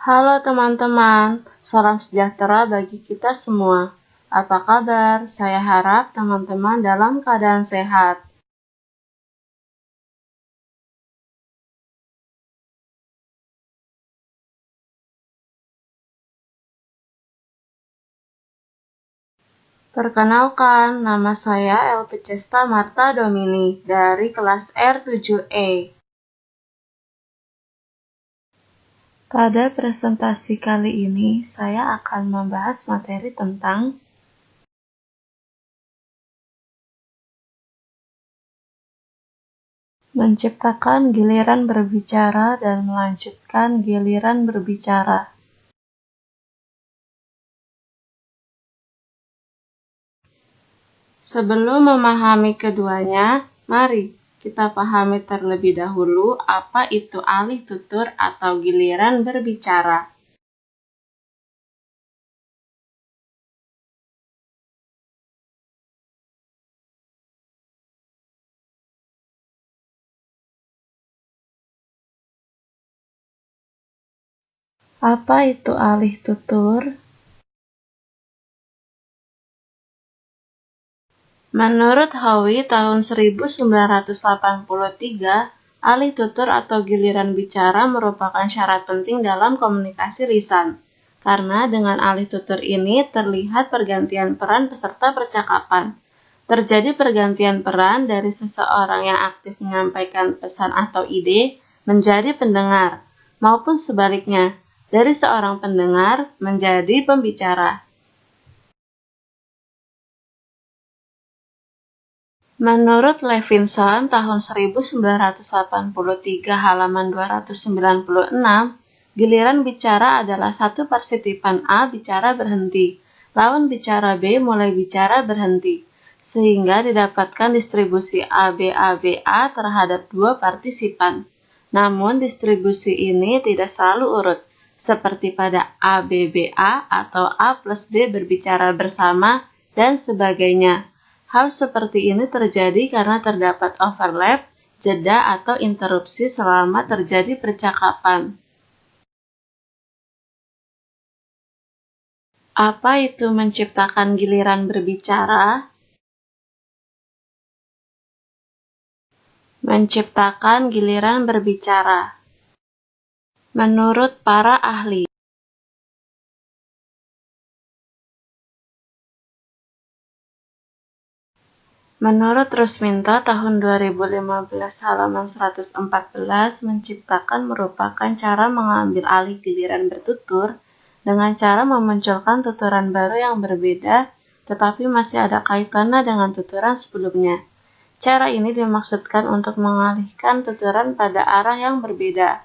Halo teman-teman, salam sejahtera bagi kita semua. Apa kabar? Saya harap teman-teman dalam keadaan sehat. Perkenalkan, nama saya Elpicesta Marta Domini dari kelas R7E. Pada presentasi kali ini, saya akan membahas materi tentang menciptakan giliran berbicara dan melanjutkan giliran berbicara. Sebelum memahami keduanya, mari kita pahami terlebih dahulu apa itu alih tutur atau giliran berbicara. Apa itu alih tutur? Menurut Howe tahun 1983, alih tutur atau giliran bicara merupakan syarat penting dalam komunikasi lisan. Karena dengan alih tutur ini terlihat pergantian peran peserta percakapan. Terjadi pergantian peran dari seseorang yang aktif menyampaikan pesan atau ide menjadi pendengar, maupun sebaliknya, dari seorang pendengar menjadi pembicara. Menurut Levinson tahun 1983 halaman 296, giliran bicara adalah satu partisipan A bicara berhenti, lawan bicara B mulai bicara berhenti, sehingga didapatkan distribusi ABABA terhadap dua partisipan. Namun distribusi ini tidak selalu urut, seperti pada ABBA atau A plus B berbicara bersama dan sebagainya. Hal seperti ini terjadi karena terdapat overlap, jeda atau interupsi selama terjadi percakapan. Apa itu menciptakan giliran berbicara? Menciptakan giliran berbicara. Menurut para ahli, menurut Rusminto tahun 2015 halaman 114, menciptakan merupakan cara mengambil alih giliran bertutur dengan cara memunculkan tuturan baru yang berbeda tetapi masih ada kaitannya dengan tuturan sebelumnya. Cara ini dimaksudkan untuk mengalihkan tuturan pada arah yang berbeda.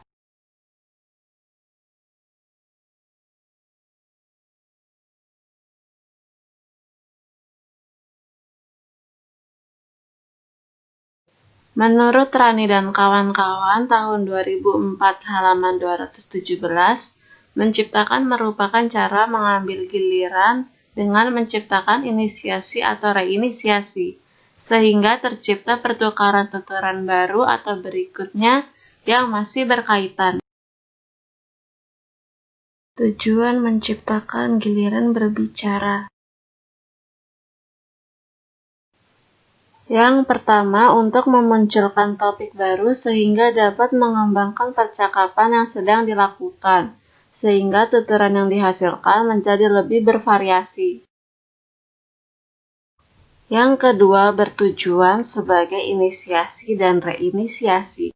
Menurut Rani dan kawan-kawan tahun 2004 halaman 217, menciptakan merupakan cara mengambil giliran dengan menciptakan inisiasi atau reinisiasi, sehingga tercipta pertukaran tuturan baru atau berikutnya yang masih berkaitan. Tujuan menciptakan giliran berbicara. Yang pertama, untuk memunculkan topik baru sehingga dapat mengembangkan percakapan yang sedang dilakukan, sehingga tuturan yang dihasilkan menjadi lebih bervariasi. Yang kedua, bertujuan sebagai inisiasi dan reinisiasi.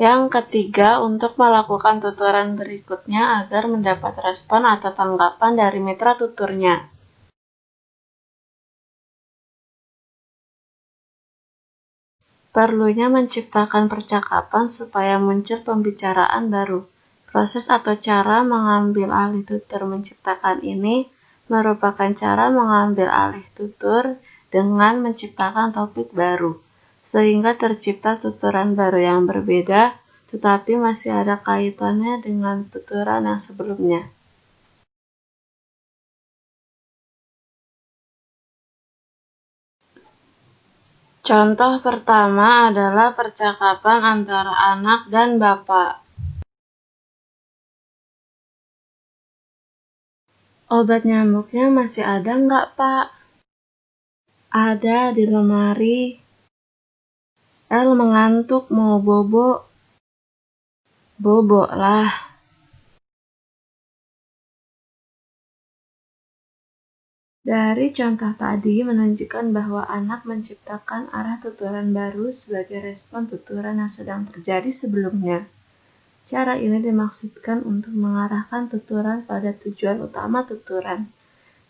Yang ketiga, untuk melakukan tuturan berikutnya agar mendapat respon atau tanggapan dari mitra tuturnya. Perlunya menciptakan percakapan supaya muncul pembicaraan baru. Proses atau cara mengambil alih tutur menciptakan ini merupakan cara mengambil alih tutur dengan menciptakan topik baru, sehingga tercipta tuturan baru yang berbeda, tetapi masih ada kaitannya dengan tuturan yang sebelumnya. Contoh pertama adalah percakapan antara anak dan bapak. Obat nyamuknya masih ada nggak, Pak? Ada di lemari. El mengantuk mau bobo. Bobo lah. Dari contoh tadi menunjukkan bahwa anak menciptakan arah tuturan baru sebagai respon tuturan yang sedang terjadi sebelumnya. Cara ini dimaksudkan untuk mengarahkan tuturan pada tujuan utama tuturan,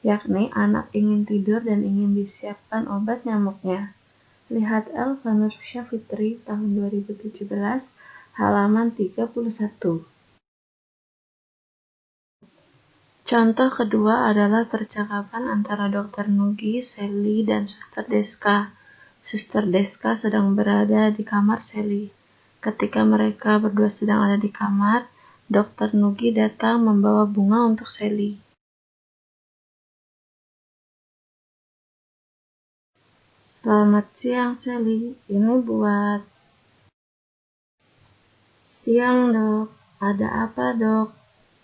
yakni anak ingin tidur dan ingin disiapkan obat nyamuknya. Lihat Elva Nursyah Fitri tahun 2017, halaman 31. Contoh kedua adalah percakapan antara Dr. Nugi, Sally, dan Suster Deska. Suster Deska sedang berada di kamar Sally. Ketika mereka berdua sedang ada di kamar, Dr. Nugi datang membawa bunga untuk Sally. Selamat siang, Sally. Ini buat... Siang, Dok. Ada apa, Dok?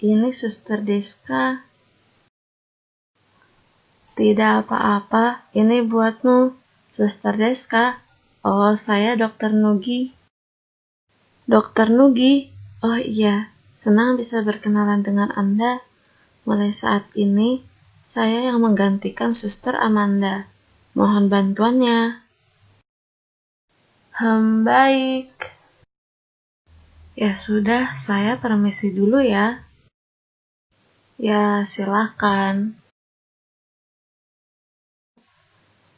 Ini Suster Deska. Tidak apa-apa, ini buatmu, Suster Deska. Oh, saya Dr. Nugi. Dr. Nugi? Oh iya, senang bisa berkenalan dengan Anda. Mulai saat ini, saya yang menggantikan Suster Amanda. Mohon bantuannya. Baik. Ya sudah, saya permisi dulu ya. Ya, silakan.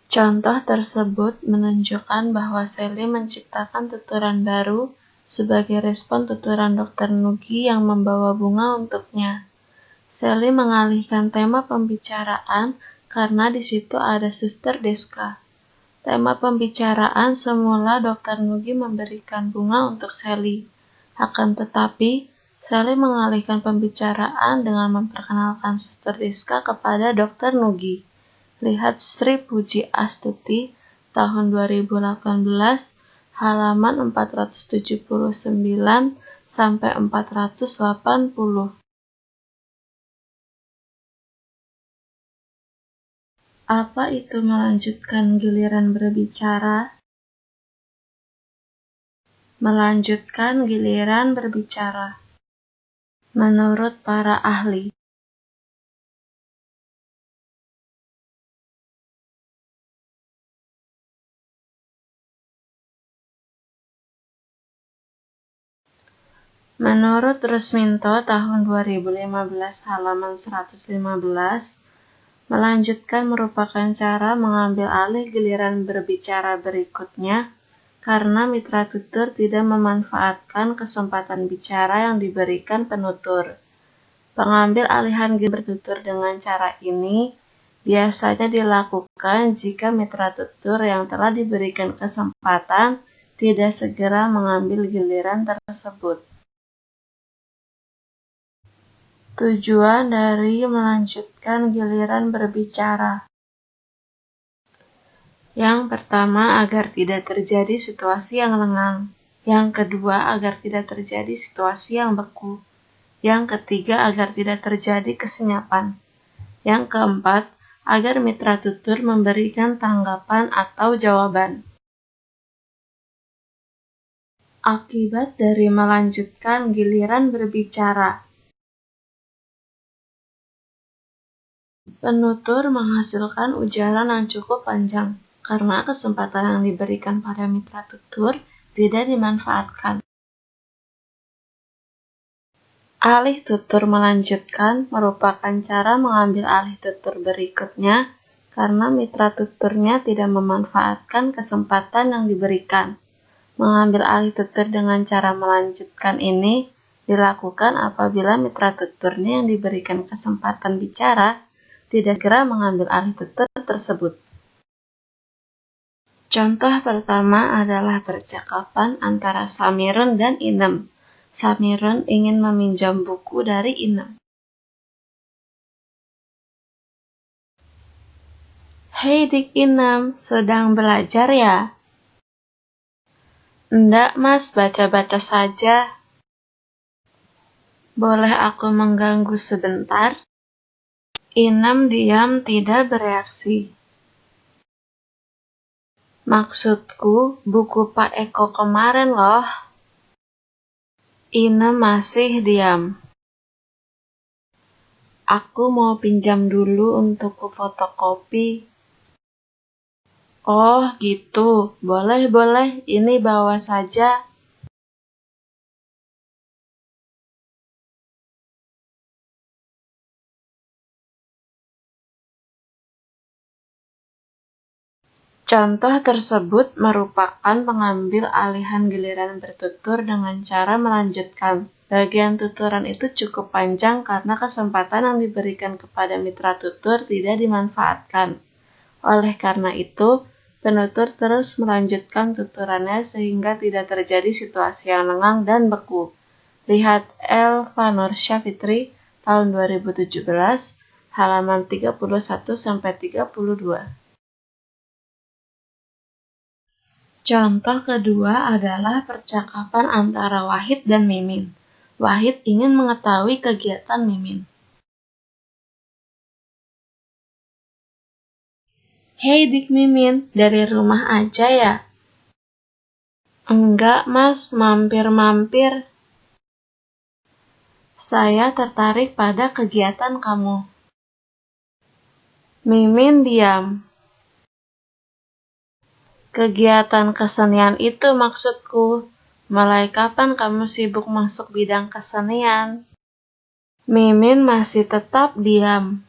Contoh tersebut menunjukkan bahwa Sally menciptakan tuturan baru sebagai respon tuturan Dr. Nugi yang membawa bunga untuknya. Sally mengalihkan tema pembicaraan karena di situ ada Suster Deska. Tema pembicaraan semula Dr. Nugi memberikan bunga untuk Sally. Akan tetapi, Sally mengalihkan pembicaraan dengan memperkenalkan Suster Deska kepada Dr. Nugi. Lihat Sri Puji Astuti tahun 2018, halaman 479 sampai 480. Apa itu melanjutkan giliran berbicara? Melanjutkan giliran berbicara. Menurut para ahli, menurut Rusminto tahun 2015 halaman 115, melanjutkan merupakan cara mengambil alih giliran berbicara berikutnya karena mitra tutur tidak memanfaatkan kesempatan bicara yang diberikan penutur. Pengambil alihan giliran bertutur dengan cara ini biasanya dilakukan jika mitra tutur yang telah diberikan kesempatan tidak segera mengambil giliran tersebut. Tujuan dari melanjutkan giliran berbicara. Yang pertama, agar tidak terjadi situasi yang lengang. Yang kedua, agar tidak terjadi situasi yang beku. Yang ketiga, agar tidak terjadi kesenyapan. Yang keempat, agar mitra tutur memberikan tanggapan atau jawaban. Akibat dari melanjutkan giliran berbicara. Penutur menghasilkan ujaran yang cukup panjang karena kesempatan yang diberikan pada mitra tutur tidak dimanfaatkan. Alih tutur melanjutkan merupakan cara mengambil alih tutur berikutnya karena mitra tuturnya tidak memanfaatkan kesempatan yang diberikan. Mengambil alih tutur dengan cara melanjutkan ini dilakukan apabila mitra tuturnya yang diberikan kesempatan bicara tidak segera mengambil alih tutur tersebut. Contoh pertama adalah percakapan antara Samirun dan Inem. Samirun ingin meminjam buku dari Inem. Hei Dik Inem, sedang belajar ya? Enggak mas, baca-baca saja. Boleh aku mengganggu sebentar? Inem diam tidak bereaksi. Maksudku, buku Pak Eko kemarin loh. Inem masih diam. Aku mau pinjam dulu untuk ku fotokopi. Oh gitu, boleh, ini bawa saja. Contoh tersebut merupakan pengambil alihan giliran bertutur dengan cara melanjutkan. Bagian tuturan itu cukup panjang karena kesempatan yang diberikan kepada mitra tutur tidak dimanfaatkan. Oleh karena itu, penutur terus melanjutkan tuturannya sehingga tidak terjadi situasi yang lengang dan beku. Lihat Elva Nursya Fitri, tahun 2017, halaman 31-32. Contoh kedua adalah percakapan antara Wahid dan Mimin. Wahid ingin mengetahui kegiatan Mimin. Hei Dik Mimin, dari rumah aja ya? Enggak mas, mampir-mampir. Saya tertarik pada kegiatan kamu. Mimin diam. Kegiatan kesenian itu maksudku. Mulai kapan kamu sibuk masuk bidang kesenian? Mimin masih tetap diam.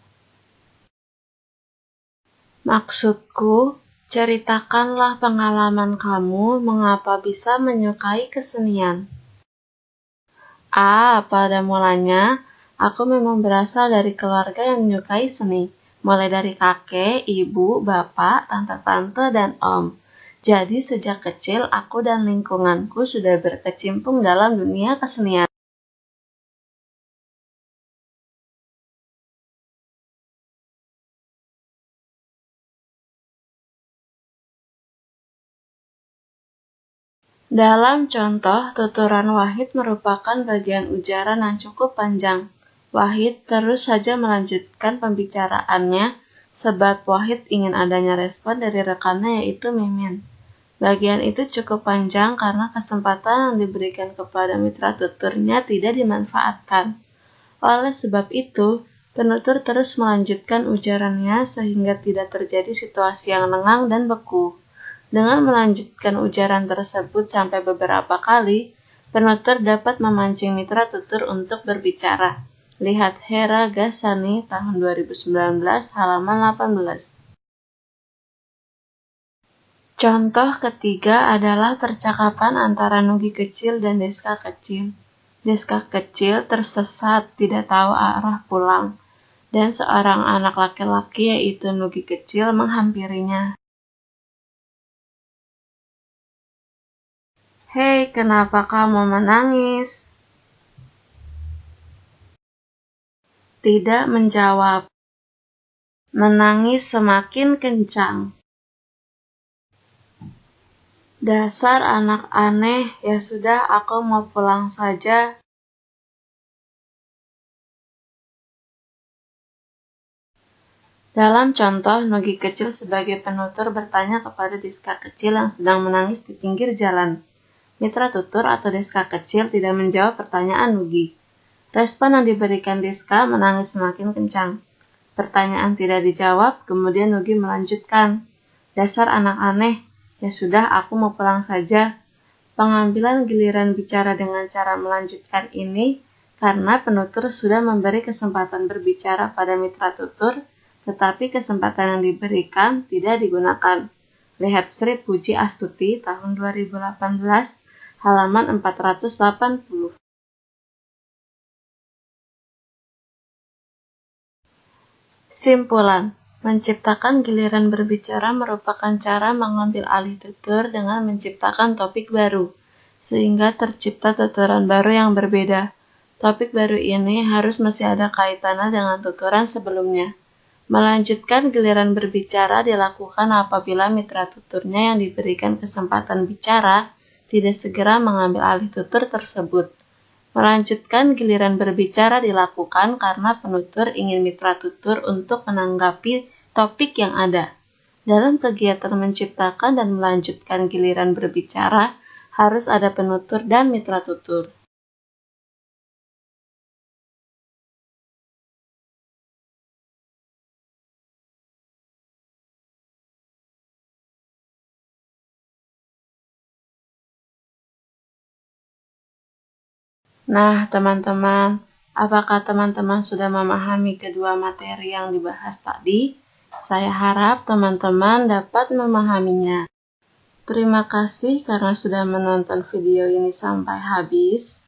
Maksudku, ceritakanlah pengalaman kamu mengapa bisa menyukai kesenian. Pada mulanya, aku memang berasal dari keluarga yang menyukai seni, mulai dari kakek, ibu, bapak, tante-tante, dan om. Jadi sejak kecil aku dan lingkunganku sudah berkecimpung dalam dunia kesenian. Dalam contoh, tuturan Wahid merupakan bagian ujaran yang cukup panjang. Wahid terus saja melanjutkan pembicaraannya sebab Wahid ingin adanya respon dari rekannya yaitu Mimin. Bagian itu cukup panjang karena kesempatan yang diberikan kepada mitra tuturnya tidak dimanfaatkan. Oleh sebab itu, penutur terus melanjutkan ujarannya sehingga tidak terjadi situasi yang lengang dan beku. Dengan melanjutkan ujaran tersebut sampai beberapa kali, penutur dapat memancing mitra tutur untuk berbicara. Lihat Hera Ghazani tahun 2019 halaman 18. Contoh ketiga adalah percakapan antara Nugi kecil dan Deska kecil. Deska kecil tersesat, tidak tahu arah pulang, dan seorang anak laki-laki yaitu Nugi kecil menghampirinya. Hei, kenapa kamu menangis? Tidak menjawab. Menangis semakin kencang. Dasar anak aneh, ya sudah aku mau pulang saja. Dalam contoh, Nugi kecil sebagai penutur bertanya kepada Deska kecil yang sedang menangis di pinggir jalan. Mitra tutur atau Deska kecil tidak menjawab pertanyaan Nugi. Respon yang diberikan Deska menangis semakin kencang. Pertanyaan tidak dijawab, kemudian Nugi melanjutkan. Dasar anak aneh, ya sudah aku mau pulang saja. Pengambilan giliran bicara dengan cara melanjutkan ini karena penutur sudah memberi kesempatan berbicara pada mitra tutur, tetapi kesempatan yang diberikan tidak digunakan. Lihat strip Puji Astuti tahun 2018, halaman 480. Simpulan, menciptakan giliran berbicara merupakan cara mengambil alih tutur dengan menciptakan topik baru, sehingga tercipta tuturan baru yang berbeda. Topik baru ini harus masih ada kaitannya dengan tuturan sebelumnya. Melanjutkan giliran berbicara dilakukan apabila mitra tuturnya yang diberikan kesempatan bicara tidak segera mengambil alih tutur tersebut. Melanjutkan giliran berbicara dilakukan karena penutur ingin mitra tutur untuk menanggapi topik yang ada. Dalam kegiatan menciptakan dan melanjutkan giliran berbicara, harus ada penutur dan mitra tutur. Nah, teman-teman, apakah teman-teman sudah memahami kedua materi yang dibahas tadi? Saya harap teman-teman dapat memahaminya. Terima kasih karena sudah menonton video ini sampai habis.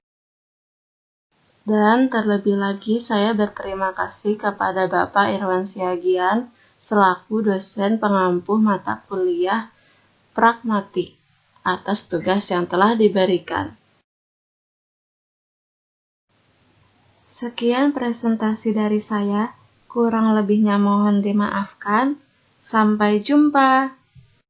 Dan terlebih lagi saya berterima kasih kepada Bapak Irwan Siagian selaku dosen pengampu mata kuliah Pragmatik atas tugas yang telah diberikan. Sekian presentasi dari saya, kurang lebihnya mohon dimaafkan. Sampai jumpa.